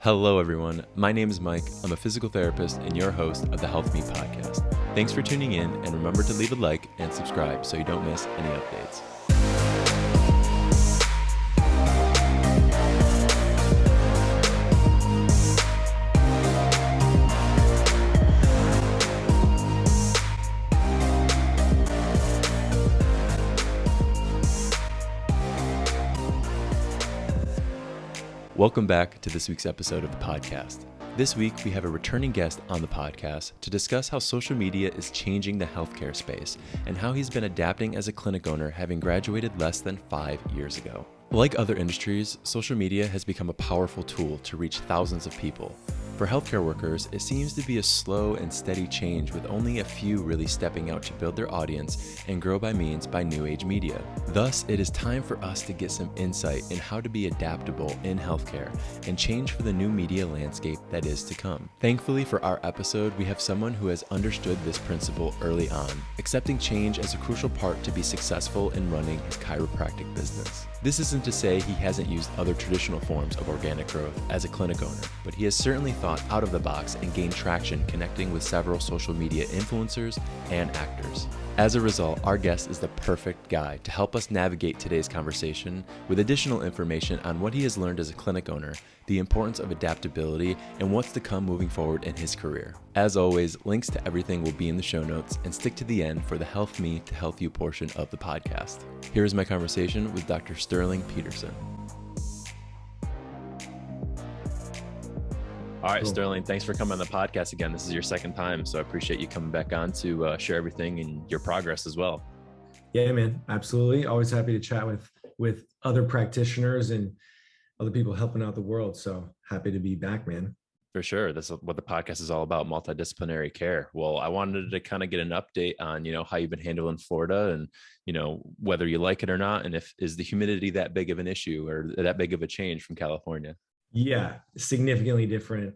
Hello, everyone. My name is Mike. I'm a physical therapist and your host of the Health Me podcast. Thanks for tuning in, and remember to leave a like and subscribe so you don't miss any updates. Welcome back to this week's episode of the podcast. This week, we have a returning guest on the podcast to discuss how social media is changing the healthcare space and how he's been adapting as a clinic owner, having graduated less than 5 years ago. Like other industries, social media has become a powerful tool to reach thousands of people. For healthcare workers, it seems to be a slow and steady change, with only a few really stepping out to build their audience and grow by new age media. Thus, it is time for us to get some insight in how to be adaptable in healthcare and change for the new media landscape that is to come. Thankfully for our episode, we have someone who has understood this principle early on, accepting change as a crucial part to be successful in running his chiropractic business. This isn't to say he hasn't used other traditional forms of organic growth as a clinic owner, but he has certainly thought out of the box and gained traction connecting with several social media influencers and actors. As a result, our guest is the perfect guy to help us navigate today's conversation with additional information on what he has learned as a clinic owner, the importance of adaptability, and what's to come moving forward in his career. As always, links to everything will be in the show notes, and stick to the end for the Health Me to Health You portion of the podcast. Here is my conversation with Dr. Sterling Petersen. All right, Cool. Sterling, thanks for coming on the podcast again. This is your second time, so I appreciate you coming back on to share everything and your progress as well. Yeah, man, absolutely. Always happy to chat with other practitioners and other people helping out the world. So happy to be back, man. For sure. That's what the podcast is all about, multidisciplinary care. Well, I wanted to kind of get an update on, how you've been handling Florida and, whether you like it or not. And is the humidity that big of an issue or that big of a change from California? Yeah, significantly different.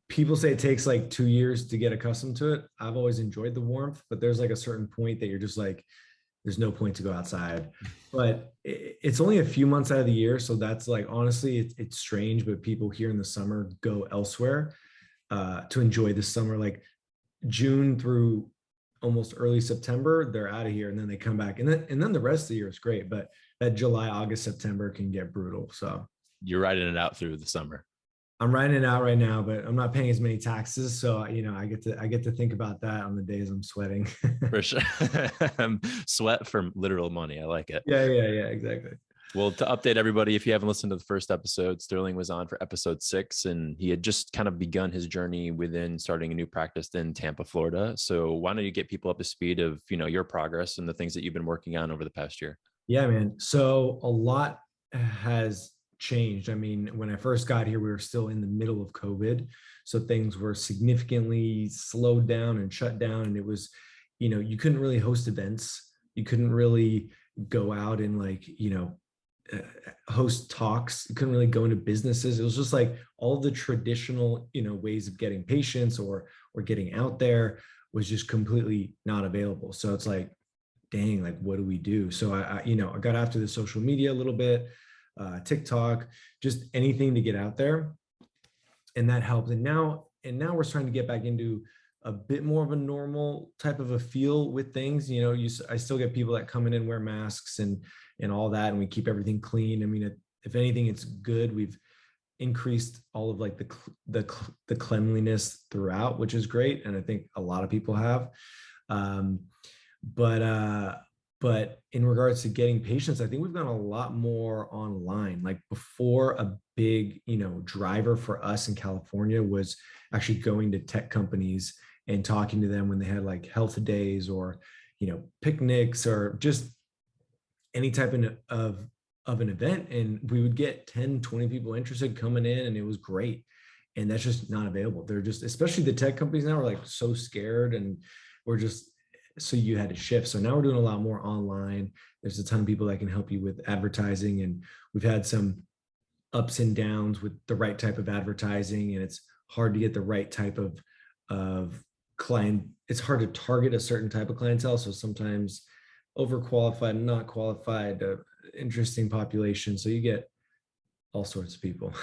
People say it takes like 2 years to get accustomed to it. I've always enjoyed the warmth, but there's like a certain point that you're just like, there's no point to go outside. But it's only a few months out of the year. So that's like, honestly, it's strange, but people here in the summer go elsewhere to enjoy the summer, like June through almost early September, they're out of here and then they come back. And then the rest of the year is great. But that July, August, September can get brutal. So You're riding it out through the summer. I'm riding it out right now, but I'm not paying as many taxes. So, I get to think about that on the days I'm sweating. For sure. Sweat for literal money. I like it. Yeah, exactly. Well, to update everybody, if you haven't listened to the first episode, Sterling was on for episode 6, and he had just kind of begun his journey within starting a new practice in Tampa, Florida. So why don't you get people up to speed of, your progress and the things that you've been working on over the past year? Yeah, man. So a lot has changed. I mean, when I first got here, we were still in the middle of COVID. So things were significantly slowed down and shut down. And it was, you couldn't really host events. You couldn't really go out and host talks. You couldn't really go into businesses. It was just like all the traditional, ways of getting patients or getting out there was just completely not available. So it's like, dang, like, what do we do? So I got after the social media a little bit, TikTok, just anything to get out there. And that helped. And now we're starting to get back into a bit more of a normal type of a feel with things. I still get people that come in and wear masks and all that, and we keep everything clean. I mean, if anything, it's good. We've increased all of like the cleanliness throughout, which is great. And I think a lot of people have. But in regards to getting patients, I think we've done a lot more online. Like before, a big, driver for us in California was actually going to tech companies and talking to them when they had like health days or, picnics or just any type of an event. And we would get 10, 20 people interested coming in, and it was great. And that's just not available. They're just, especially the tech companies now, are like so scared, and so you had to shift. So now we're doing a lot more online. There's a ton of people that can help you with advertising. And we've had some ups and downs with the right type of advertising. And it's hard to get the right type of client. It's hard to target a certain type of clientele. So sometimes overqualified, not qualified, interesting population. So you get all sorts of people.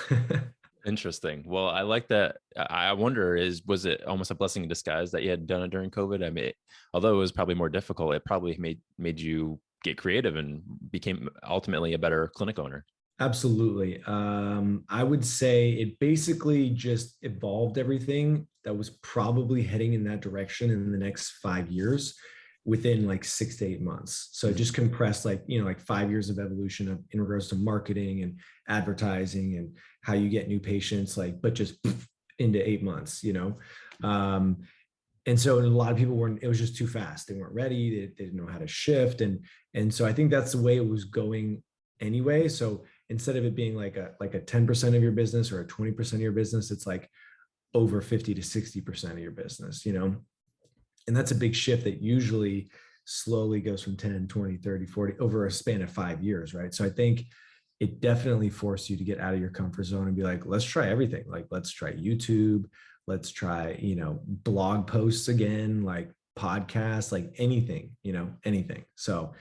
Interesting. Well, I like that. I wonder, was it almost a blessing in disguise that you had done it during COVID? I mean, although it was probably more difficult, it probably made you get creative and became ultimately a better clinic owner. Absolutely. I would say it basically just evolved everything that was probably heading in that direction in the next 5 years within like 6 to 8 months. So it just compressed like, like 5 years of evolution of in regards to marketing and advertising and how you get new patients, like, but just into 8 months. And so a lot of people weren't, it was just too fast. They weren't ready. They didn't know how to shift. And so I think that's the way it was going anyway. So instead of it being like a 10% of your business or a 20% of your business, it's like over 50 to 60% of your business. And that's a big shift that usually slowly goes from 10, 20, 30, 40 over a span of 5 years, right? So I think it definitely forced you to get out of your comfort zone and be like, let's try everything. Like, let's try YouTube, let's try, blog posts again, like podcasts, like anything. So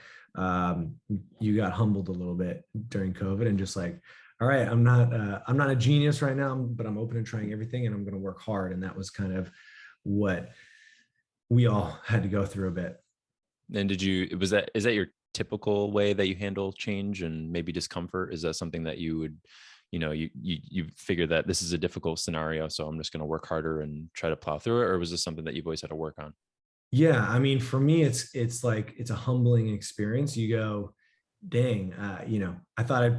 you got humbled a little bit during COVID and just like, all right, I'm not a genius right now, but I'm open to trying everything and I'm going to work hard. And that was kind of what we all had to go through a bit. And is that your typical way that you handle change and maybe discomfort? Is that something that you would, you figure that this is a difficult scenario, so I'm just going to work harder and try to plow through it? Or was this something that you've always had to work on? Yeah, I mean, for me, it's like it's a humbling experience. You go, dang, I thought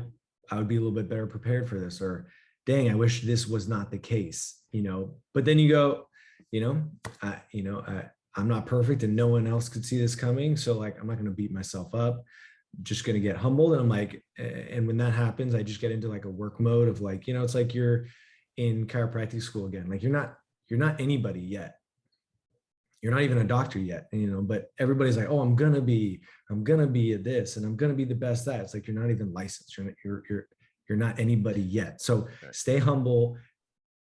I would be a little bit better prepared for this, or dang, I wish this was not the case. But then you go, you know, I'm not perfect, and no one else could see this coming. So like, I'm not going to beat myself up. I'm just going to get humbled, and I'm like, and when that happens, I just get into like a work mode of like, it's like you're in chiropractic school again. Like you're not anybody yet. You're not even a doctor yet, but everybody's like, oh, I'm gonna be a this and I'm gonna be the best that. It's like you're not even licensed. You're not anybody yet. So stay humble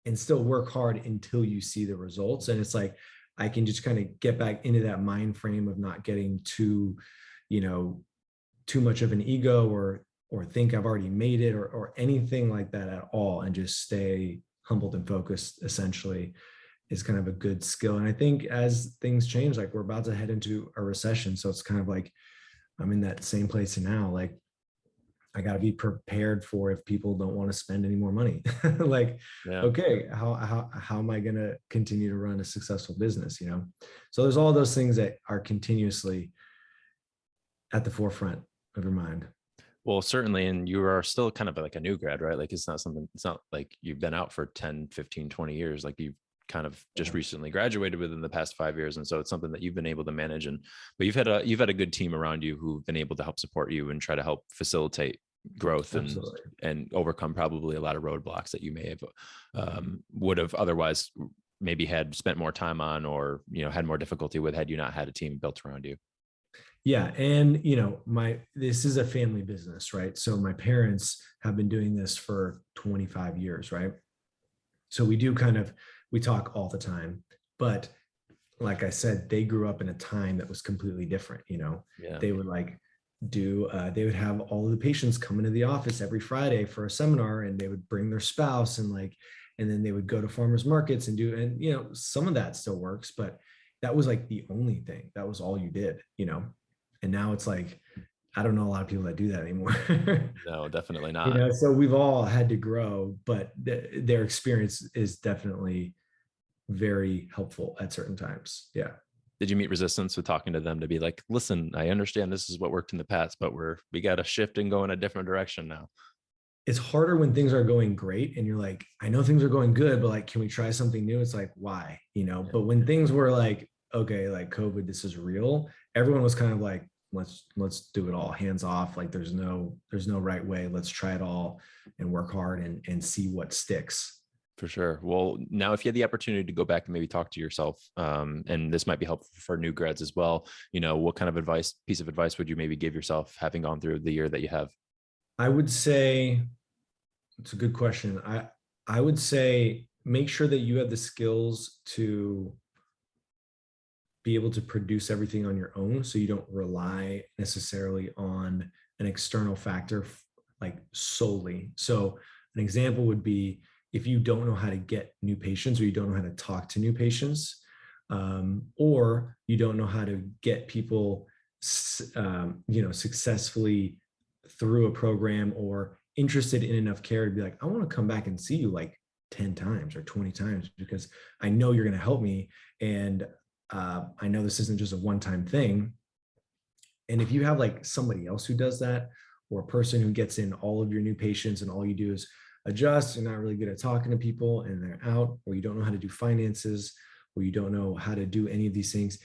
and still work hard until you see the results. And it's like I can just kind of get back into that mind frame of not getting you know, too much of an ego or think I've already made it or anything like that at all, and just stay humbled and focused essentially is kind of a good skill. And I think as things change, like we're about to head into a recession. So it's kind of like I'm in that same place now. Like I got to be prepared for if people don't want to spend any more money. Like, Yeah. okay, how am I going to continue to run a successful business? So there's all those things that are continuously at the forefront of your mind. Well, certainly. And you are still kind of like a new grad, right? Like it's not like you've been out for 10, 15, 20 years. Like you've kind of just recently graduated within the past 5 years. And so it's something that you've been able to manage. But you've had a good team around you who've been able to help support you and try to help facilitate growth and overcome probably a lot of roadblocks that you may have would have otherwise maybe had spent more time on or had more difficulty with had you not had a team built around you. Yeah. And, this is a family business, right? So my parents have been doing this for 25 years, right? So we talk all the time, but like I said, they grew up in a time that was completely different. Yeah. They would they would have all of the patients come into the office every Friday for a seminar, and they would bring their spouse and then they would go to farmers markets and some of that still works, but that was like the only thing. That was all you did. And now it's like, I don't know a lot of people that do that anymore. No, definitely not. So we've all had to grow, but their experience is definitely very helpful at certain times. Yeah. Did you meet resistance with talking to them to be like, listen, I understand this is what worked in the past, but we got to shift and go in a different direction now? It's harder when things are going great and you're like, I know things are going good, but like, can we try something new? It's like, why? But when things were like, okay, like COVID, this is real, everyone was kind of like, let's do it all, hands off. Like there's no right way. Let's try it all and work hard and see what sticks. For sure. Well, now if you had the opportunity to go back and maybe talk to yourself, and this might be helpful for new grads as well, what kind of piece of advice would you maybe give yourself having gone through the year that you have? I would say it's a good question. I would say make sure that you have the skills to be able to produce everything on your own, so you don't rely necessarily on an external factor like solely. So An example would be if you don't know how to get new patients, or you don't know how to talk to new patients, or you don't know how to get people, successfully through a program, or interested in enough care to be like, I want to come back and see you like 10 times or 20 times because I know you're going to help me. And I know this isn't just a one-time thing. And if you have like somebody else who does that, or a person who gets in all of your new patients and all you do is adjust, you're not really good at talking to people and they're out, or you don't know how to do finances, or you don't know how to do any of these things.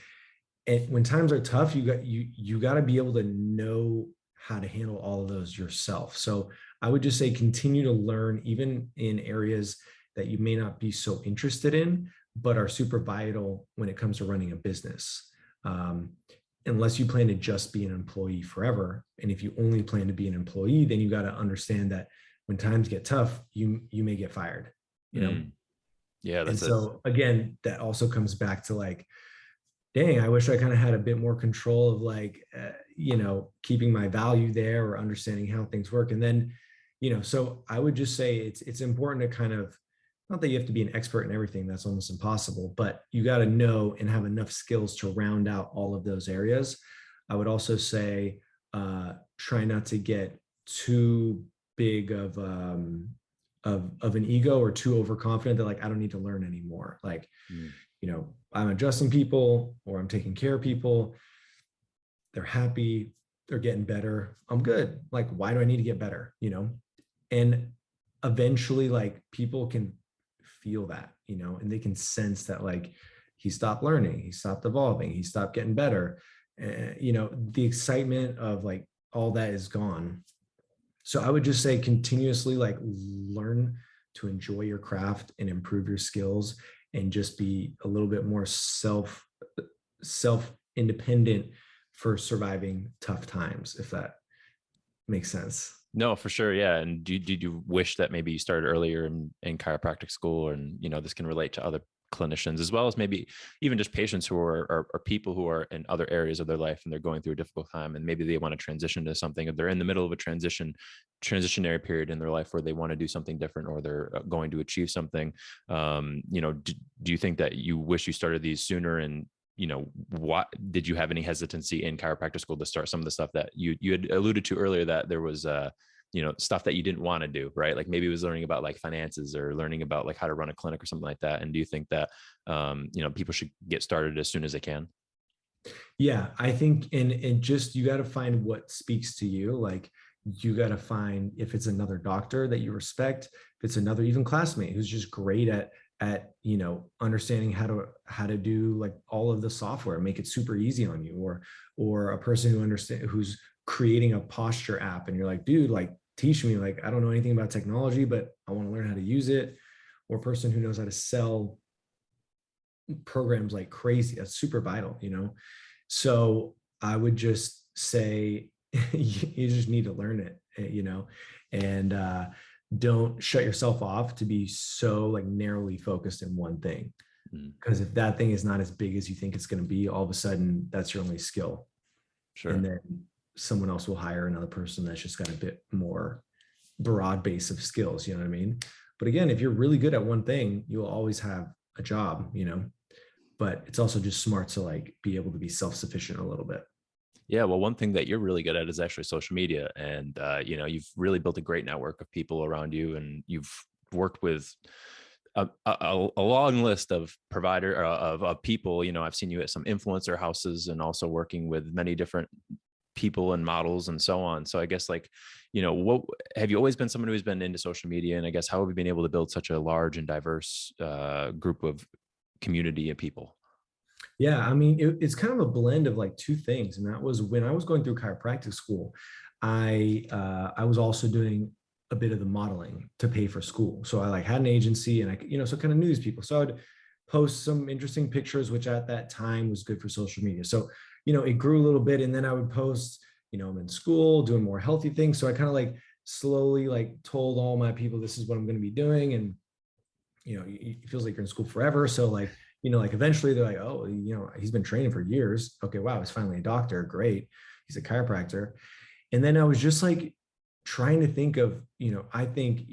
And when times are tough, you got to be able to know how to handle all of those yourself. So I would just say continue to learn, even in areas that you may not be so interested in, but are super vital when it comes to running a business. Unless you plan to just be an employee forever. And if you only plan to be an employee, then you got to understand that when times get tough, you may get fired, you know? Yeah, And that's it. so again, that also comes back to like, dang, I wish I kind of had a bit more control of like, keeping my value there, or understanding how things work. And then, so I would just say it's important to kind of, not that you have to be an expert in everything, that's almost impossible, but you got to know and have enough skills to round out all of those areas. I would also say, try not to get too big of an ego, or too overconfident that like, I don't need to learn anymore. Like, I'm adjusting people, or I'm taking care of people. They're happy. They're getting better. I'm good. Like, why do I need to get better? And eventually like people can feel that, and they can sense that like he stopped learning, he stopped evolving, he stopped getting better. The excitement of like all that is gone. So I would just say continuously like learn to enjoy your craft and improve your skills, and just be a little bit more self independent for surviving tough times, if that makes sense. No, for sure. Yeah. And did you wish that maybe you started earlier in chiropractic school? And, this can relate to other clinicians, as well as maybe even just patients who are people who are in other areas of their life and they're going through a difficult time, and maybe they want to transition to something, if they're in the middle of a transitionary period in their life where they want to do something different, or they're going to achieve something. Do you think that you wish you started these sooner? And what did you have any hesitancy in chiropractic school to start some of the stuff that you had alluded to earlier, that there was stuff that you didn't want to do, right? Like maybe it was learning about like finances, or learning about like how to run a clinic or something like that. And do you think that people should get started as soon as they can? Yeah, I think, and just, you got to find what speaks to you. Like, you got to find if it's another doctor that you respect, if it's another even classmate who's just great at understanding how to do like all of the software, make it super easy on you, or a person who's creating a posture app, and you're like, dude, like teach me, like I don't know anything about technology, but I want to learn how to use it. Or a person who knows how to sell programs like crazy, that's super vital. So I would just say you just need to learn it, and don't shut yourself off to be so like narrowly focused in one thing. Because if that thing is not as big as you think it's going to be, all of a sudden that's your only skill. Sure. And then someone else will hire another person that's just got a bit more broad base of skills, you know what I mean? But again, if you're really good at one thing, you'll always have a job, but it's also just smart to like be able to be self-sufficient a little bit. Yeah, well, one thing that you're really good at is actually social media, and you've really built a great network of people around you, and you've worked with a long list of of people. I've seen you at some influencer houses, and also working with many different people and models and so on. So I guess like, what have you always been someone who's been into social media? And I guess how have you been able to build such a large and diverse group of community of people? Yeah, I mean, it's kind of a blend of like two things, and that was when I was going through chiropractic school. I was also doing a bit of the modeling to pay for school, so I like had an agency, and so kind of knew these people. So I'd post some interesting pictures, which at that time was good for social media. So it grew a little bit, and then I would post, I'm in school doing more healthy things. So I kind of like slowly like told all my people this is what I'm going to be doing, and it feels like you're in school forever. So like, like eventually they're like, oh, he's been training for years. Okay, wow, he's finally a doctor. Great. He's a chiropractor. And then I was just like trying to think of, I think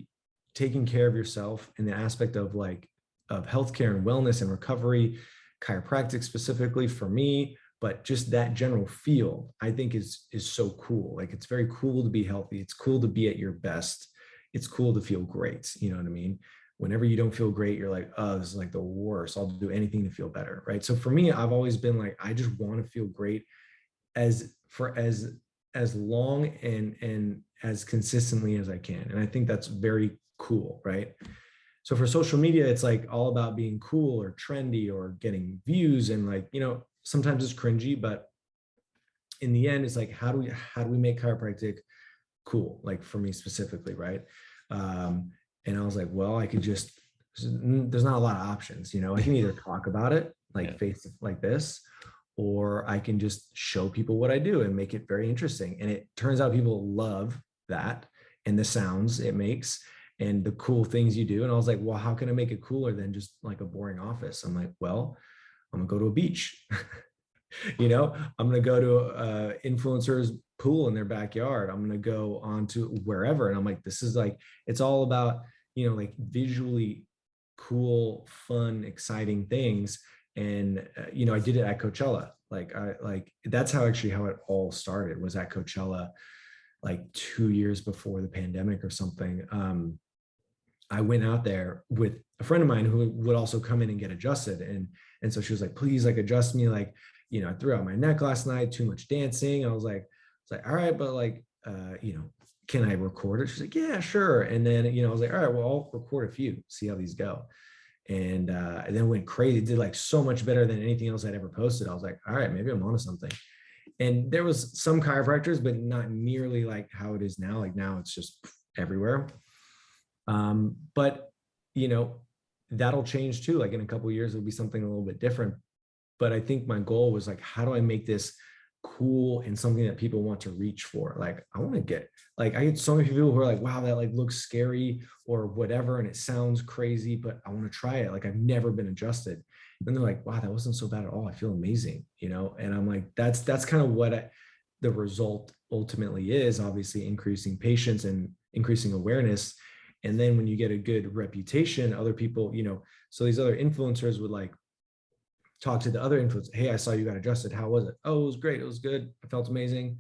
taking care of yourself in the aspect of like of healthcare and wellness and recovery, chiropractic specifically for me, but just that general field, I think is so cool. Like it's very cool to be healthy. It's cool to be at your best. It's cool to feel great. You know what I mean? Whenever you don't feel great, you're like, oh, this is like the worst. I'll do anything to feel better. Right. So for me, I've always been like, I just want to feel great as long and as consistently as I can. And I think that's very cool. Right. So for social media, it's like all about being cool or trendy or getting views. And like, sometimes it's cringy, but in the end, it's like, how do we make chiropractic cool? Like for me specifically, right? And I was like, well, I could just, there's not a lot of options, I can either talk about it like face like this, or I can just show people what I do and make it very interesting. And it turns out people love that and the sounds it makes and the cool things you do. And I was like, well, how can I make it cooler than just like a boring office? I'm like, well, I'm gonna go to a beach. I'm gonna go to influencers pool in their backyard. I'm gonna go on to wherever. And I'm like, this is like, it's all about, like visually cool, fun, exciting things. And, I did it at Coachella. That's how it all started, was at Coachella, like 2 years before the pandemic or something. I went out there with a friend of mine who would also come in and get adjusted. And so she was like, please like adjust me. Like, I threw out my neck last night, too much dancing. I was like, all right, but like, can I record it? She's like, yeah, sure. And then, I was like, all right, well, I'll record a few, see how these go. And then went crazy. It did like so much better than anything else I'd ever posted. I was like, all right, maybe I'm onto something. And there was some chiropractors, but not nearly like how it is now. Like now it's just everywhere. But that'll change too. Like in a couple of years, it'll be something a little bit different. But I think my goal was like, how do I make this cool and something that people want to reach for? Like, I want to get, like, I get so many people who are like, wow, that like looks scary or whatever. And it sounds crazy, but I want to try it. Like, I've never been adjusted. And they're like, wow, that wasn't so bad at all. I feel amazing, And I'm like, that's kind of what the result ultimately is, obviously increasing patience and increasing awareness. And then when you get a good reputation, other people, so these other influencers would like talk to the other influencers. Hey, I saw you got adjusted. How was it? Oh, it was great. It was good. I felt amazing.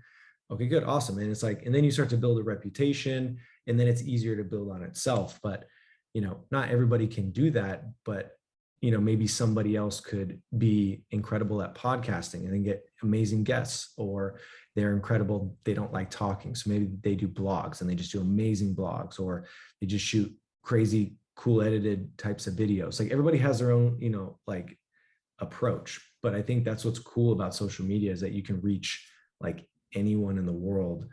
Okay, good. Awesome. And it's like, and then you start to build a reputation, and then it's easier to build on itself. But, not everybody can do that, but, maybe somebody else could be incredible at podcasting and then get amazing guests, or they're incredible. They don't like talking. So maybe they do blogs and they just do amazing blogs, or they just shoot crazy, cool edited types of videos. Like everybody has their own, like approach. But I think that's what's cool about social media, is that you can reach like anyone in the world,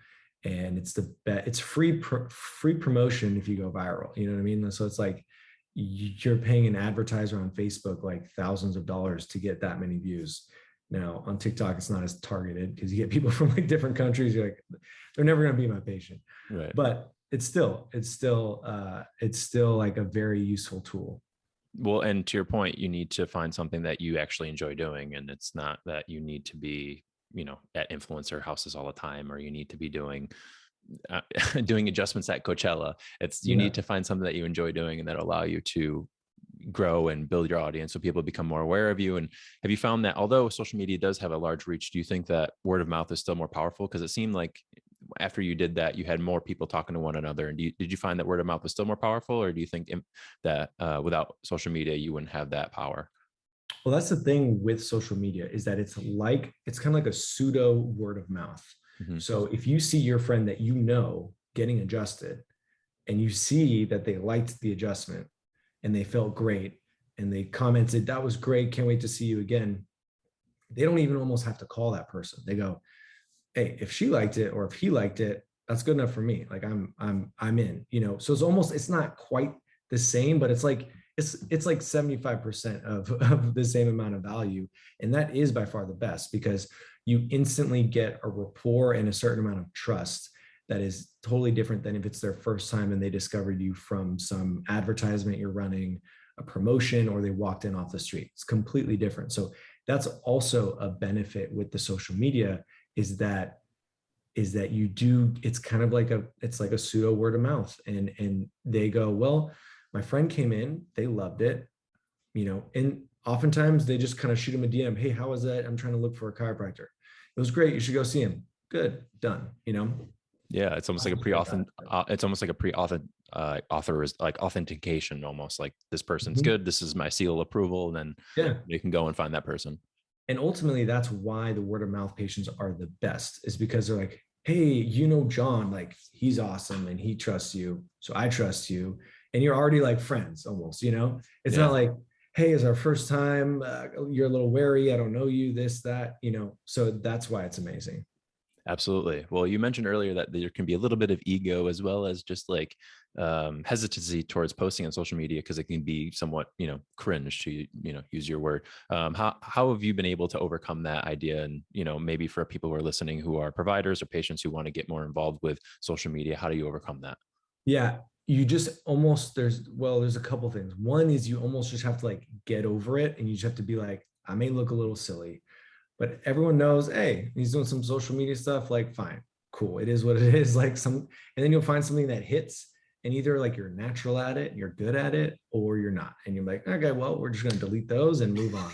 and it's free promotion if you go viral. You know what I mean? So it's like you're paying an advertiser on Facebook like thousands of dollars to get that many views. Now on TikTok, it's not as targeted because you get people from like different countries. You're like, they're never going to be my patient, right? But it's still like a very useful tool. Well, and to your point, you need to find something that you actually enjoy doing. And it's not that you need to be, at influencer houses all the time, or you need to be doing adjustments at Coachella. You need to find something that you enjoy doing and that allow you to grow and build your audience so people become more aware of you. And have you found that although social media does have a large reach, do you think that word of mouth is still more powerful? Because it seemed like after you did that, you had more people talking to one another. And did you find that word of mouth was still more powerful, or do you think that without social media, you wouldn't have that power? Well, that's the thing with social media, is that it's kind of like a pseudo word of mouth. Mm-hmm. So if you see your friend that getting adjusted, and you see that they liked the adjustment and they felt great and they commented, that was great, can't wait to see you again, they don't even almost have to call that person. They go, hey, if she liked it or if he liked it, that's good enough for me. Like I'm in, so it's not quite the same, but it's like 75% of the same amount of value. And that is by far the best, because you instantly get a rapport and a certain amount of trust that is totally different than if it's their first time and they discovered you from some advertisement you're running, a promotion, or they walked in off the street. It's completely different. So that's also a benefit with the social media, is that is that it's kind of like it's like a pseudo word of mouth. And they go, well, my friend came in, they loved it, and oftentimes they just kind of shoot him a DM. Hey, how was that? I'm trying to look for a chiropractor. It was great. You should go see him. Good, done. Yeah, it's almost like a it's almost like a author is like authentication, almost like this person's Mhm. good. This is my seal of approval, and then Yeah. you can go and find that person. And ultimately, that's why the word of mouth patients are the best, is because they're like, hey, John, like he's awesome and he trusts you. So I trust you. And you're already like friends almost, it's Yeah. not like, hey, it's our first time. You're a little wary. I don't know you, this, that, so that's why it's amazing. Absolutely. Well, you mentioned earlier that there can be a little bit of ego as well as just like hesitancy towards posting on social media because it can be somewhat, cringe to, use your word. How have you been able to overcome that idea? And, maybe for people who are listening who are providers or patients who want to get more involved with social media, how do you overcome that? Yeah. You just almost, there's a couple things. One is you almost just have to like get over it, and you just have to be like, I may look a little silly, but everyone knows, hey, he's doing some social media stuff. Like, fine, cool. It is what it is. And then you'll find something that hits, and either like you're natural at it, you're good at it, or you're not. And you're like, okay, well, we're just going to delete those and move on,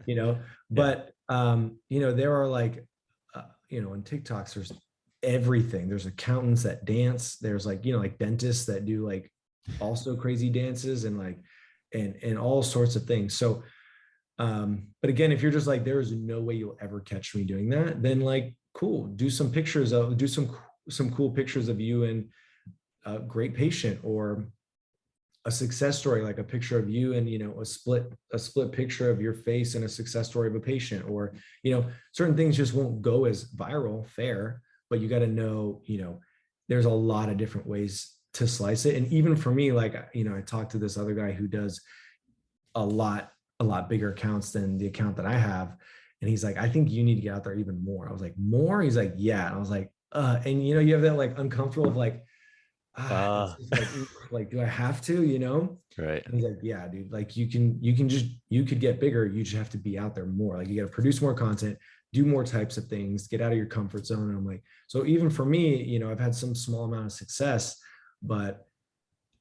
Yeah. but, there are like, in TikToks, there's everything. There's accountants that dance. There's like, like dentists that do like also crazy dances and like, and all sorts of things. So, but again, if you're just like, there is no way you'll ever catch me doing that, then like, cool, do some cool pictures of you and a great patient, or a success story, like a picture of you and, a split picture of your face and a success story of a patient, or, certain things just won't go as viral, fair, but you got to know, there's a lot of different ways to slice it. And even for me, like, I talked to this other guy who does a lot bigger accounts than the account that I have. And he's like, I think you need to get out there even more. I was like, more? He's like, yeah. And I was like, and you have that like uncomfortable of like, it's just like, oof, like, do I have to, Right. And he's like, yeah, dude, like you could get bigger. You just have to be out there more. Like, you got to produce more content, do more types of things, get out of your comfort zone. And I'm like, so even for me, I've had some small amount of success, but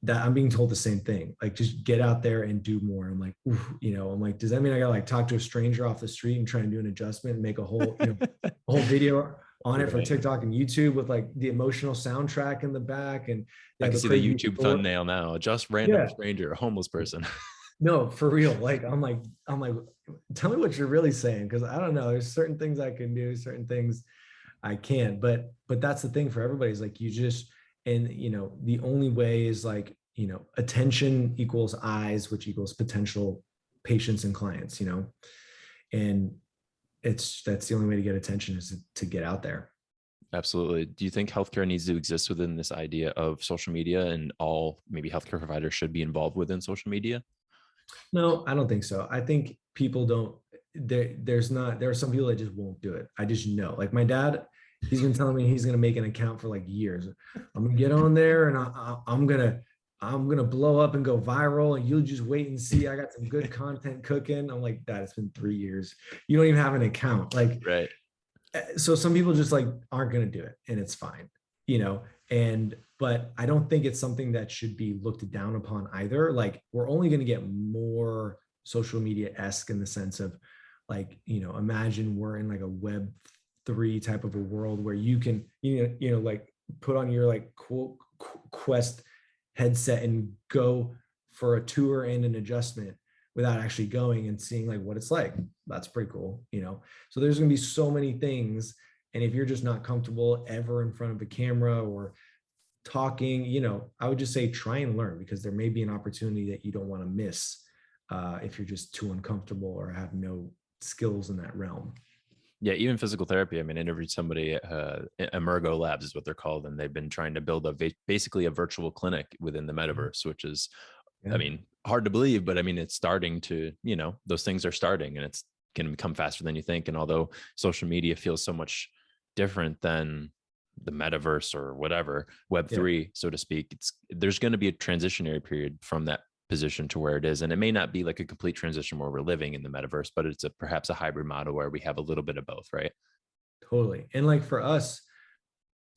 that I'm being told the same thing. Like, just get out there and do more. I'm like, oof, I'm like, does that mean I gotta like talk to a stranger off the street and try and do an adjustment and make a whole, a whole video on it for Right. TikTok and YouTube with like the emotional soundtrack in the back and I can the see the crazy YouTube story? thumbnail now. Just random Yeah, stranger, a homeless person. no, for real. Like, I'm like, tell me what you're really saying. Cause I don't know. There's certain things I can do, certain things I can't. But that's the thing for everybody, is like, you just, and the only way is like, attention equals eyes, which equals potential patients and clients, and that's the only way to get attention, is to get out there. Absolutely. Do you think healthcare needs to exist within this idea of social media and all maybe healthcare providers should be involved within social media? No, I don't think so. I think people don't, there are some people that just won't do it. I just know, like my dad, he's been telling me he's going to make an account for like years. I'm going to get on there and I'm going to blow up and go viral, and you'll just wait and see. I got some good content cooking. I'm like, Dad, it's been 3 years. You don't even have an account. Like, Right. so some people just like aren't going to do it, and it's fine, and but I don't think it's something that should be looked down upon either. Like, we're only going to get more social media-esque, in the sense of like, imagine we're in like a web 3 type of a world where you can, like put on your like quest headset and go for a tour and an adjustment without actually going and seeing like what it's like. That's pretty cool, so there's going to be so many things. And if you're just not comfortable ever in front of a camera or talking, I would just say try and learn, because there may be an opportunity that you don't want to miss, if you're just too uncomfortable or have no skills in that realm. Yeah, even physical therapy. I mean, I interviewed somebody, Emergo Labs is what they're called, and they've been trying to build basically a virtual clinic within the metaverse, which is, I Yeah. mean, hard to believe, but I mean, it's starting to, those things are starting, and it's going to become faster than you think. And although social media feels so much different than the metaverse or whatever, Yeah. Web3, so to speak, there's going to be a transitionary period from that position to where it is. And it may not be like a complete transition where we're living in the metaverse, but it's perhaps a hybrid model where we have a little bit of both, right? Totally. And like for us,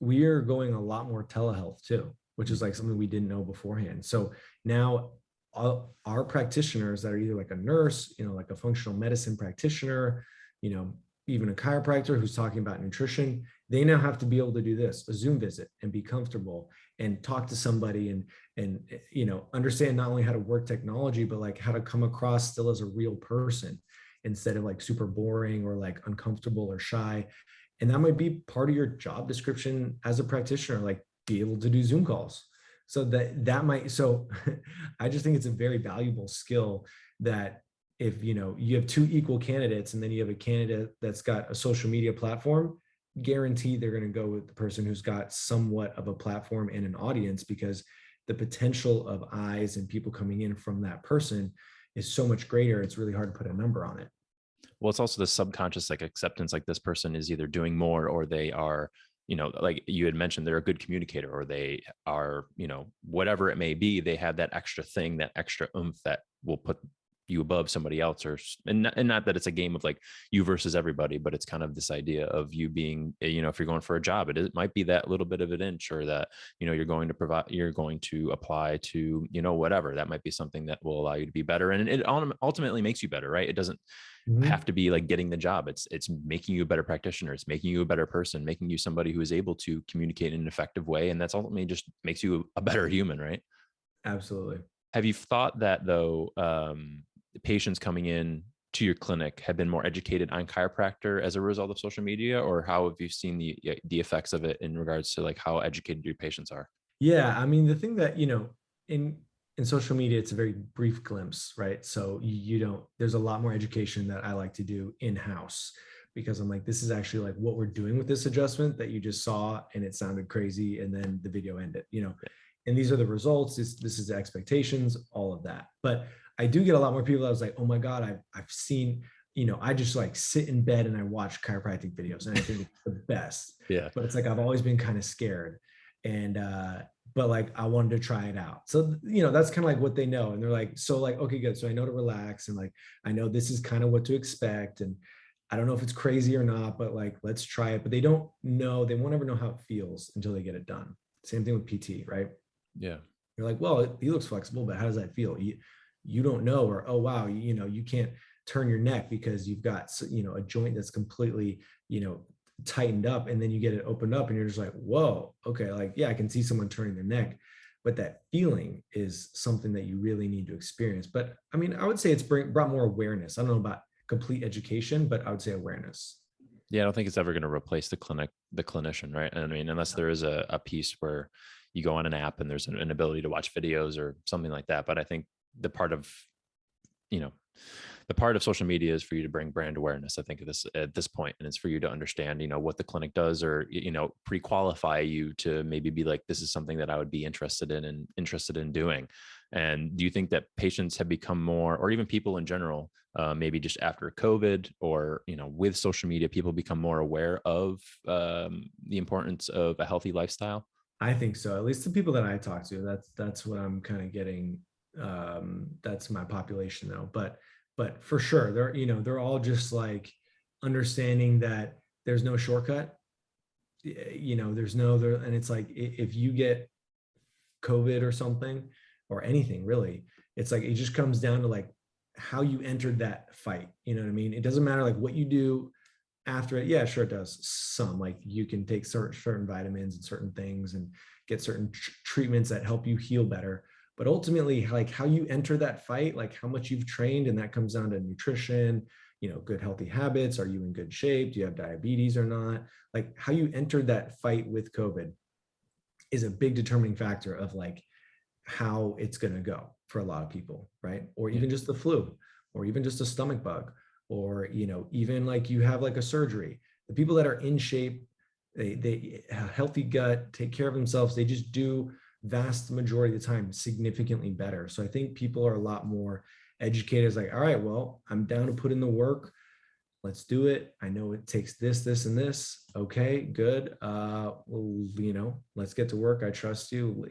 we are going a lot more telehealth too, which is like something we didn't know beforehand. So now our practitioners that are either like a nurse, like a functional medicine practitioner, you know, even a chiropractor who's talking about nutrition, they now have to be able to do this, a Zoom visit, and be comfortable and talk to somebody and understand not only how to work technology, but like how to come across still as a real person instead of like super boring or like uncomfortable or shy. And that might be part of your job description as a practitioner, like be able to do Zoom calls. So so I just think it's a very valuable skill that if you have two equal candidates and then you have a candidate that's got a social media platform, guaranteed they're going to go with the person who's got somewhat of a platform and an audience, because the potential of eyes and people coming in from that person is so much greater. It's really hard to put a number on it. Well, it's also the subconscious like acceptance, like this person is either doing more or they are, like you had mentioned, they're a good communicator, or they are, whatever it may be, they have that extra thing, that extra oomph that will put you above somebody else. And not that it's a game of like you versus everybody, but it's kind of this idea of you being, if you're going for a job, it might be that little bit of an inch, or that, you're going to apply to, whatever, that might be something that will allow you to be better. And it ultimately makes you better, right? It doesn't have to be like getting the job. It's making you a better practitioner. It's making you a better person, making you somebody who is able to communicate in an effective way. And that's ultimately just makes you a better human, right? Absolutely. Have you thought that though, patients coming in to your clinic have been more educated on chiropractor as a result of social media, or how have you seen the effects of it in regards to like how educated your patients are? Yeah, I mean, the thing that, in social media, it's a very brief glimpse, right? So you don't, there's a lot more education that I like to do in-house, because I'm like, this is actually like what we're doing with this adjustment that you just saw and it sounded crazy and then the video ended, and these are the results, this is the expectations, all of that. But I do get a lot more people that was like, oh my God, I've seen, I just like sit in bed and I watch chiropractic videos and I think it's the best. Yeah. But it's like I've always been kind of scared. And but like I wanted to try it out. So that's kind of like what they know. And they're like, so like, okay, good. So I know to relax, and like I know this is kind of what to expect. And I don't know if it's crazy or not, but like let's try it. But they don't know, they won't ever know how it feels until they get it done. Same thing with PT, right? Yeah. You're like, well, he looks flexible, but how does that feel? You don't know. Or, oh wow, you can't turn your neck because you've got a joint that's completely tightened up, and then you get it opened up and you're just like, whoa, okay, like yeah, I can see someone turning their neck, but that feeling is something that you really need to experience. But I mean, I would say it's brought more awareness. I don't know about complete education, but I would say awareness. Yeah, I don't think it's ever going to replace the clinician, right? And I mean, unless there is a piece where you go on an app and there's an ability to watch videos or something like that. But I think the part of, you know, the part of social media is for you to bring brand awareness, I think, at this point, and it's for you to understand, what the clinic does, or, pre-qualify you to maybe be like, this is something that I would be interested in and interested in doing. And do you think that patients have become more, or even people in general, maybe just after COVID or, with social media, people become more aware of the importance of a healthy lifestyle? I think so. At least the people that I talk to, that's what I'm kind of getting. That's my population though. But for sure, they're all just like understanding that there's no shortcut. There's no there, and it's like if you get COVID or something or anything really, it's like it just comes down to like how you entered that fight. You know what I mean? It doesn't matter like what you do after it. Yeah, sure it does. Some like you can take certain vitamins and certain things and get certain treatments that help you heal better. But ultimately, like how you enter that fight, like how much you've trained, and that comes down to nutrition, good healthy habits. Are you in good shape? Do you have diabetes or not? Like how you entered that fight with COVID is a big determining factor of like how it's going to go for a lot of people, right? Or Yeah. even just the flu, or even just a stomach bug, or even like you have like a surgery. The people that are in shape, they have a healthy gut, take care of themselves, they just do vast majority of the time significantly better. So I think people are a lot more educated. It's like, all right, well, I'm down to put in the work, let's do it. I know it takes this and this. Okay, good. Well, let's get to work. I trust you.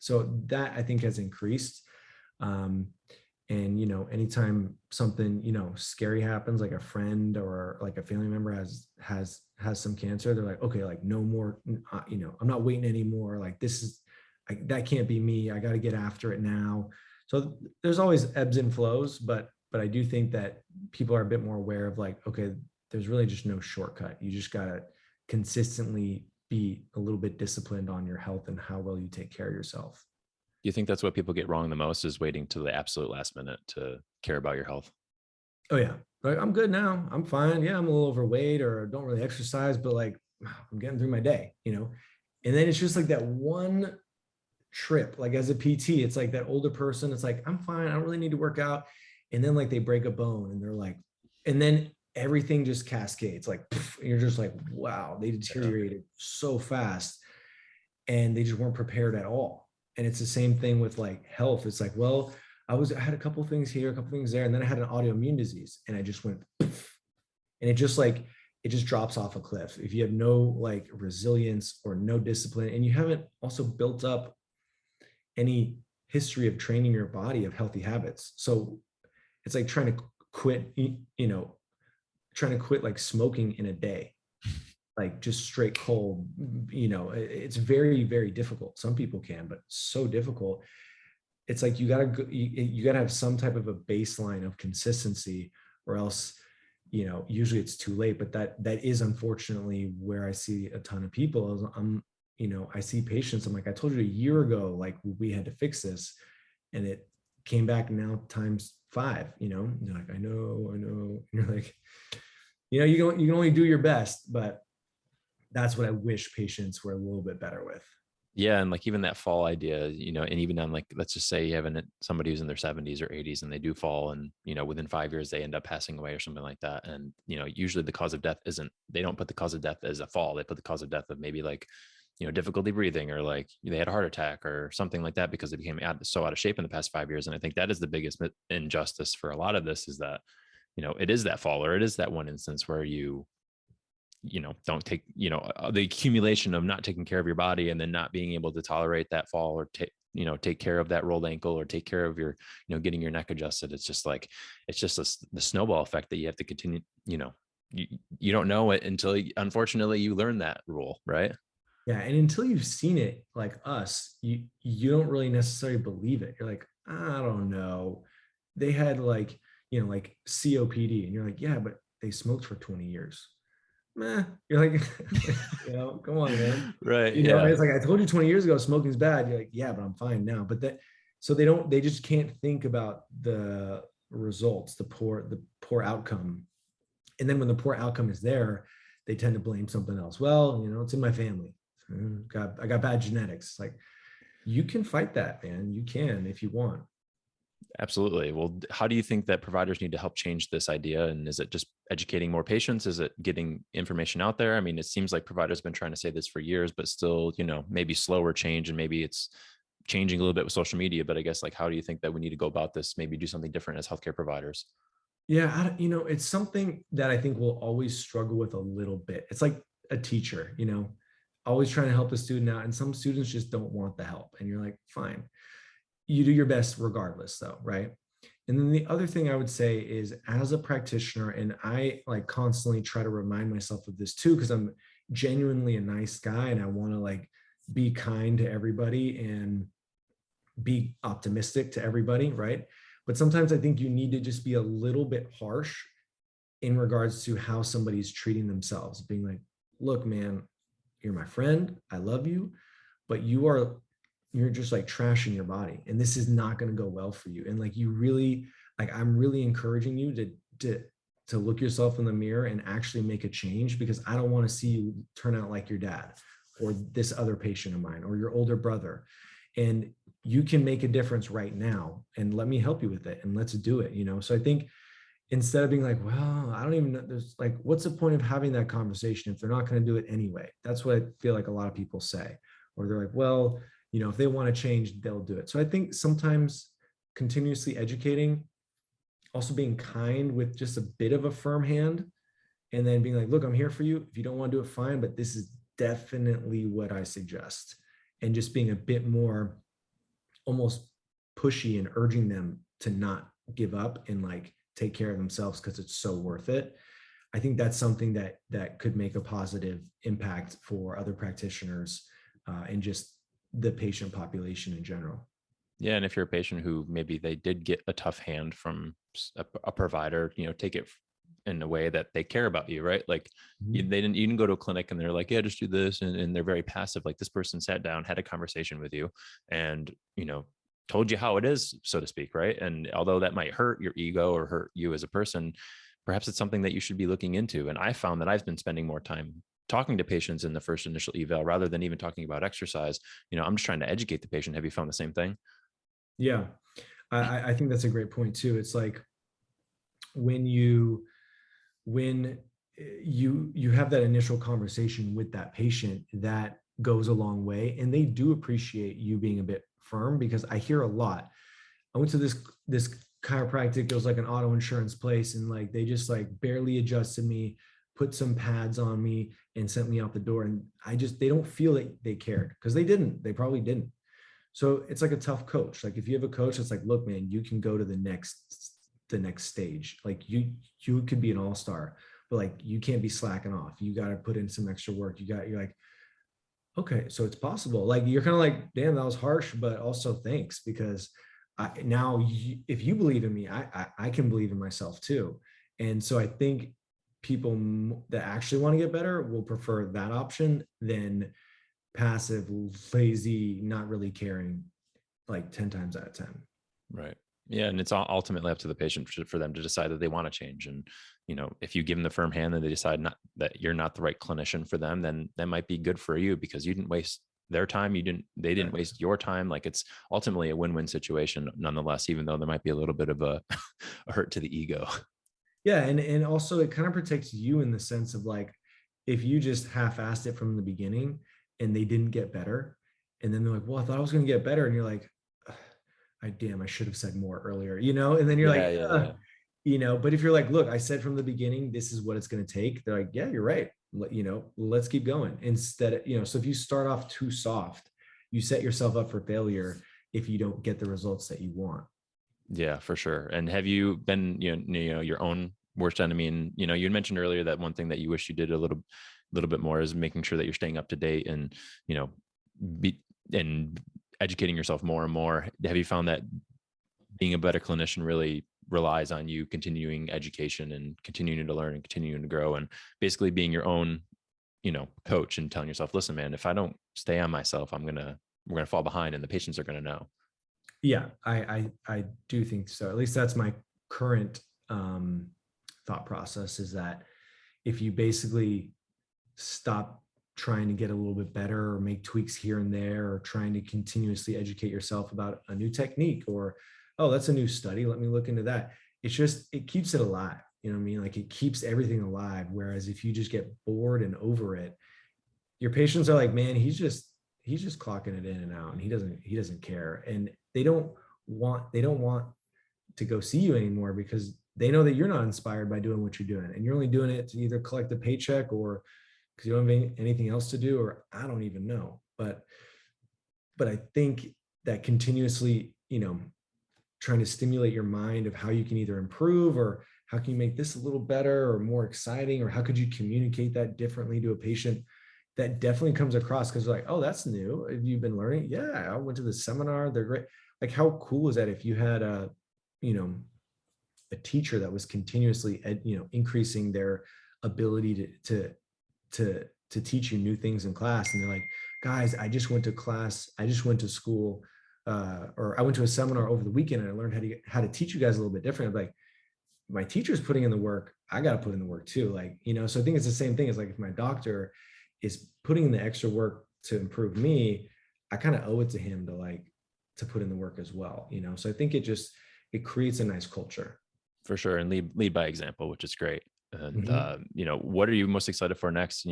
So that I think has increased. Um, And, anytime something, scary happens, like a friend or like a family member has some cancer, they're like, okay, like no more, I'm not waiting anymore. Like that can't be me. I got to get after it now. So there's always ebbs and flows, but I do think that people are a bit more aware of like, okay, there's really just no shortcut. You just got to consistently be a little bit disciplined on your health and how well you take care of yourself. Do you think that's what people get wrong the most, is waiting to the absolute last minute to care about your health? Oh yeah. Like I'm good now. I'm fine. Yeah, I'm a little overweight or don't really exercise, but like I'm getting through my day, And then it's just like that one trip, like as a PT, it's like that older person, it's like, I'm fine. I don't really need to work out. And then like they break a bone and they're like, and then everything just cascades like, and you're just like, wow, they deteriorated so fast and they just weren't prepared at all. And it's the same thing with like health. It's like, well, I had a couple things here, a couple things there, and then I had an autoimmune disease, and I just went, and it just drops off a cliff if you have no like resilience or no discipline, and you haven't also built up any history of training your body of healthy habits. So it's like trying to quit, trying to quit like smoking in a day, like just straight cold. It's very, very difficult. Some people can, but so difficult. It's like you gotta have some type of a baseline of consistency, or else usually it's too late. But that is unfortunately where I see a ton of people. I see patients, I'm like, I told you a year ago, like we had to fix this, and it came back now times 5. And you're like, I know. And you're like, you can only do your best. But that's what I wish patients were a little bit better with. Yeah. And like even that fall idea, and even on like, let's just say you have somebody who's in their 70s or 80s and they do fall, and, within 5 years, they end up passing away or something like that. And, usually the cause of death they don't put the cause of death as a fall. They put the cause of death of maybe like, difficulty breathing, or like they had a heart attack or something like that, because they became so out of shape in the past 5 years. And I think that is the biggest injustice for a lot of this, is that, it is that fall, or it is that one instance where don't take, the accumulation of not taking care of your body and then not being able to tolerate that fall, or take care of that rolled ankle, or take care of your, getting your neck adjusted. It's just like, the snowball effect that you have to continue, you don't know it until unfortunately you learn that rule, right? Yeah, and until you've seen it, like us, you don't really necessarily believe it. You're like, I don't know. They had like, like COPD, and you're like, yeah, but they smoked for 20 years. Meh. You're like, come on, man. Right. Yeah. It's like I told you 20 years ago, smoking's bad. You're like, yeah, but I'm fine now. But so they just can't think about the results, the poor outcome. And then when the poor outcome is there, they tend to blame something else. Well, it's in my family. I got bad genetics. Like, you can fight that, man. You can if you want. Absolutely. Well, how do you think that providers need to help change this idea? And is it just educating more patients? Is it getting information out there? I mean, it seems like providers have been trying to say this for years, but still, maybe slower change, and maybe it's changing a little bit with social media. But I guess, like, how do you think that we need to go about this? Maybe do something different as healthcare providers? Yeah, it's something that I think we'll always struggle with a little bit. It's like a teacher, always trying to help a student out, and some students just don't want the help. And you're like, fine, you do your best regardless, though, right? And then the other thing I would say is, as a practitioner, and I like constantly try to remind myself of this too, because I'm genuinely a nice guy and I want to like be kind to everybody and be optimistic to everybody, right? But sometimes I think you need to just be a little bit harsh in regards to how somebody's treating themselves, being like, look, man, you're my friend, I love you, but you're just like trashing your body, and this is not going to go well for you. And like, I'm really encouraging you to look yourself in the mirror and actually make a change, because I don't want to see you turn out like your dad or this other patient of mine or your older brother. And you can make a difference right now, and let me help you with it, and let's do it. So I think, instead of being like, well, I don't even know, there's like, what's the point of having that conversation if they're not going to do it anyway? That's what I feel like a lot of people say. Or they're like, well, if they want to change, they'll do it. So I think sometimes continuously educating, also being kind with just a bit of a firm hand, and then being like, look, I'm here for you. If you don't want to do it, fine, but this is definitely what I suggest. And just being a bit more almost pushy and urging them to not give up and like take care of themselves because it's so worth it. I think that's something that could make a positive impact for other practitioners and just the patient population in general. Yeah, and if you're a patient who maybe they did get a tough hand from a provider, take it in a way that they care about you, right? Like Mhm. they didn't, you didn't go to a clinic and they're like, yeah, just do this, and they're very passive. Like this person sat down, had a conversation with you, and told you how it is, so to speak, right? And although that might hurt your ego or hurt you as a person, perhaps it's something that you should be looking into. And I found that I've been spending more time talking to patients in the first initial eval rather than even talking about exercise. I'm just trying to educate the patient. Have you found the same thing? Yeah, I think that's a great point too. It's like when you have that initial conversation with that patient, that goes a long way, and they do appreciate you being a bit firm, because I hear a lot. I went to this chiropractic. It was like an auto insurance place, and like they just like barely adjusted me, put some pads on me, and sent me out the door. And they don't feel that they cared, because they didn't. They probably didn't. So it's like a tough coach. Like if you have a coach that's like, look, man, you can go to the next stage. Like you could be an all-star, but like you can't be slacking off. You got to put in some extra work. You're like, okay, so it's possible. Like you're kind of like, damn, that was harsh, but also thanks, because if you believe in me, I can believe in myself too. And so I think people that actually want to get better will prefer that option than passive, lazy, not really caring, like 10 times out of 10. Right. Yeah. And it's ultimately up to the patient for them to decide that they want to change. And, if you give them the firm hand and they decide not that you're not the right clinician for them, then that might be good for you because you didn't waste their time. They didn't Right. waste your time. Like it's ultimately a win-win situation nonetheless, even though there might be a little bit of a, a hurt to the ego. Yeah. And also it kind of protects you in the sense of like, if you just half-assed it from the beginning and they didn't get better, and then they're like, well, I thought I was going to get better. And you're like, I should have said more earlier, and then you're Yeah. like, Yeah. Yeah. but if you're like, look, I said from the beginning, this is what it's going to take. They're like, yeah, you're right. Let's keep going instead of, so if you start off too soft, you set yourself up for failure if you don't get the results that you want. Yeah, for sure. And have you been, your own worst enemy? And, you had mentioned earlier that one thing that you wish you did a little bit more is making sure that you're staying up to date and, you know, be and educating yourself more and more. Have you found that being a better clinician really relies on you continuing education and continuing to learn and continuing to grow and basically being your own, coach and telling yourself, listen, man, if I don't stay on myself, we're gonna fall behind and the patients are gonna know. Yeah, I do think so. At least that's my current thought process, is that if you basically stop trying to get a little bit better or make tweaks here and there, or trying to continuously educate yourself about a new technique, or, oh, that's a new study, let me look into that. It keeps it alive. You know what I mean? Like it keeps everything alive. Whereas if you just get bored and over it, your patients are like, man, he's just clocking it in and out, and he doesn't care. And they don't want to go see you anymore, because they know that you're not inspired by doing what you're doing, and you're only doing it to either collect a paycheck, or because you don't have anything else to do, or I don't even know. But I think that continuously, trying to stimulate your mind of how you can either improve, or how can you make this a little better or more exciting, or how could you communicate that differently to a patient, that definitely comes across, because they're like, oh, that's new. Have you been learning? Yeah, I went to the seminar. They're great. Like, how cool is that if you had you know, a teacher that was continuously, increasing their ability to teach you new things in class, and they're like, guys, I just went to class, I just went to school, or I went to a seminar over the weekend, and I learned how to teach you guys a little bit different. I'm like, my teacher's putting in the work, I got to put in the work too. Like, so I think it's the same thing as like, if my doctor is putting in the extra work to improve me, I kind of owe it to him to put in the work as well. So I think it creates a nice culture. For sure. And lead by example, which is great. And, Mhm. what are you most excited for next?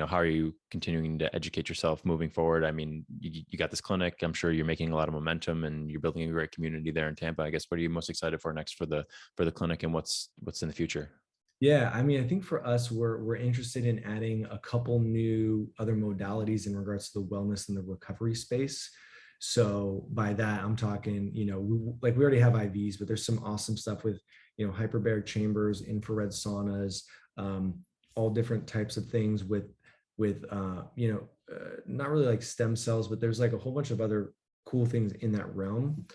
How are you continuing to educate yourself moving forward? I mean, you got this clinic, I'm sure you're making a lot of momentum and you're building a great community there in Tampa. I guess, what are you most excited for next for the clinic and what's in the future? Yeah, I mean, I think for us, we're interested in adding a couple new other modalities in regards to the wellness and the recovery space. So by that, I'm talking, we already have IVs, but there's some awesome stuff with, hyperbaric chambers, infrared saunas, all different types of things not really like stem cells, but there's like a whole bunch of other cool things in that realm.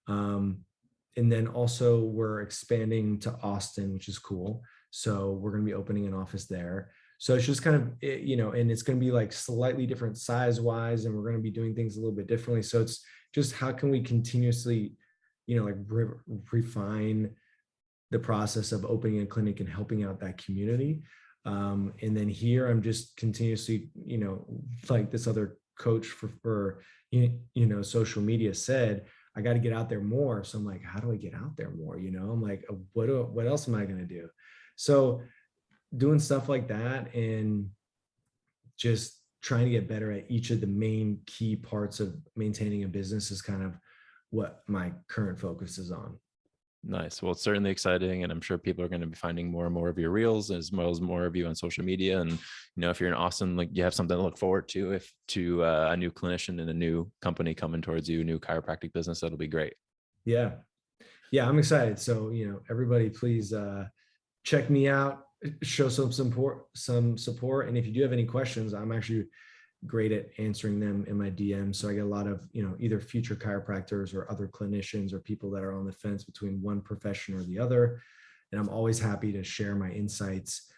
And then also we're expanding to Austin, which is cool. So we're going to be opening an office there. So it's just kind of, and it's going to be like slightly different size wise, and we're going to be doing things a little bit differently. So it's just, how can we continuously, refine the process of opening a clinic and helping out that community. And then here I'm just continuously, like this other coach for social media said, I got to get out there more. So I'm like, how do I get out there more? I'm like, what else am I going to do? So doing stuff like that and just trying to get better at each of the main key parts of maintaining a business is kind of what my current focus is on. Nice. Well, it's certainly exciting, and I'm sure people are going to be finding more and more of your reels, as well as more of you on social media. And if you're in Austin, like, you have something to look forward to. If to a new clinician and a new company coming towards you, new chiropractic business, that'll be great. Yeah, I'm excited. So everybody, please check me out, show some support. And if you do have any questions, I'm actually great at answering them in my DM. So I get a lot of, either future chiropractors or other clinicians or people that are on the fence between one profession or the other. And I'm always happy to share my insights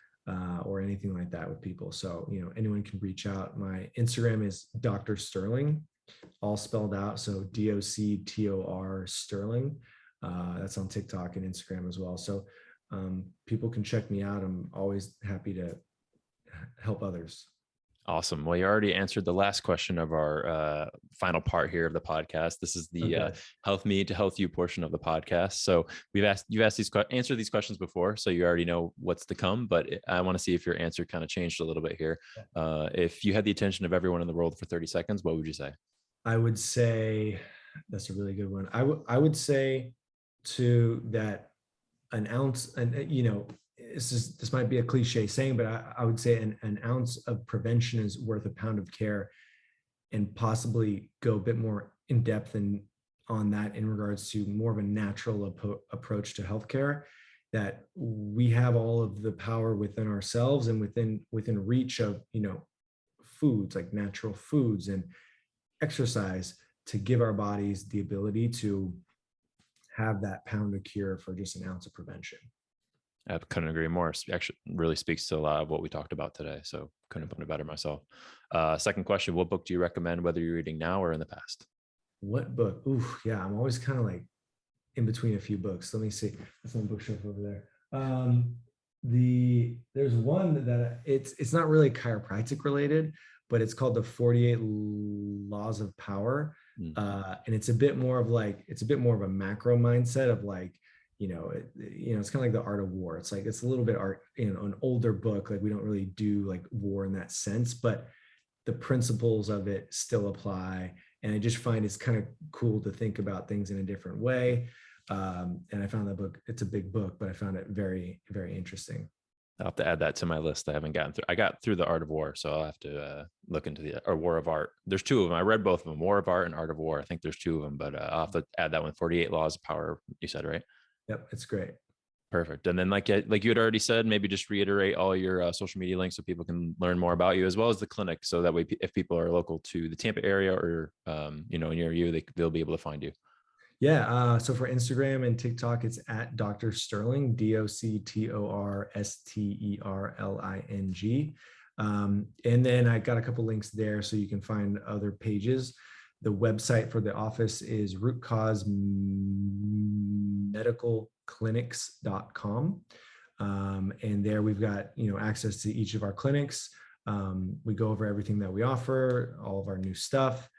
or anything like that with people. So, anyone can reach out. My Instagram is Dr. Sterling, all spelled out. So DOCTOR Sterling. That's on TikTok and Instagram as well. So people can check me out. I'm always happy to help others. Awesome. Well, you already answered the last question of our final part here of the podcast. This is the health me to health you portion of the podcast. So you've answered these questions before, so you already know what's to come. But I want to see if your answer kind of changed a little bit here. If you had the attention of everyone in the world for 30 seconds, what would you say? I would say that's a really good one. I would say to that an ounce, and this might be a cliche saying, but I would say an ounce of prevention is worth a pound of care, and possibly go a bit more in depth on that in regards to more of a natural approach to healthcare, that we have all of the power within ourselves and within reach of, foods like natural foods and exercise to give our bodies the ability to have that pound of cure for just an ounce of prevention. I couldn't agree more. Actually, really speaks to a lot of what we talked about today. So couldn't put it better myself. Second question, what book do you recommend, whether you're reading now or in the past? What book? Ooh, yeah, I'm always kind of like in between a few books. Let me see. That's on bookshelf over there. There's one that it's not really chiropractic related, but it's called The 48 Laws of Power. And it's a bit more of a macro mindset of like, it's kind of like The Art of War. It's like, it's a little bit an older book. Like, we don't really do like war in that sense, but the principles of it still apply. And I just find it's kind of cool to think about things in a different way. And I found that book, it's a big book, but I found it very, very interesting. I'll have to add that to my list. I haven't gotten through. I got through The Art of War, so I'll have to look into or War of Art. There's two of them. I read both of them, War of Art and Art of War. I think there's two of them, but I'll have to add that one. 48 Laws of Power, you said, right? Yep, it's great. Perfect. And then like you had already said, maybe just reiterate all your social media links so people can learn more about you, as well as the clinic. So that way, if people are local to the Tampa area or, near you, they'll be able to find you. Yeah. So for Instagram and TikTok, it's at Dr. Sterling, DOCTORSTERLING. And then I got a couple links there so you can find other pages. The website for the office is rootcausemedicalclinics.com. And there we've got, access to each of our clinics. We go over everything that we offer, all of our new stuff.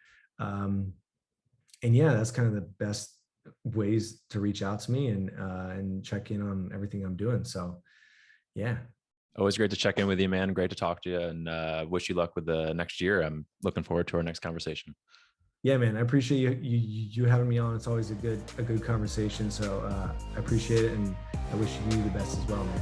And yeah, that's kind of the best ways to reach out to me and check in on everything I'm doing. So yeah. Always great to check in with you, man. Great to talk to you, and wish you luck with the next year. I'm looking forward to our next conversation. Yeah, man, I appreciate you having me on. It's always a good conversation. So I appreciate it, and I wish you the best as well, man.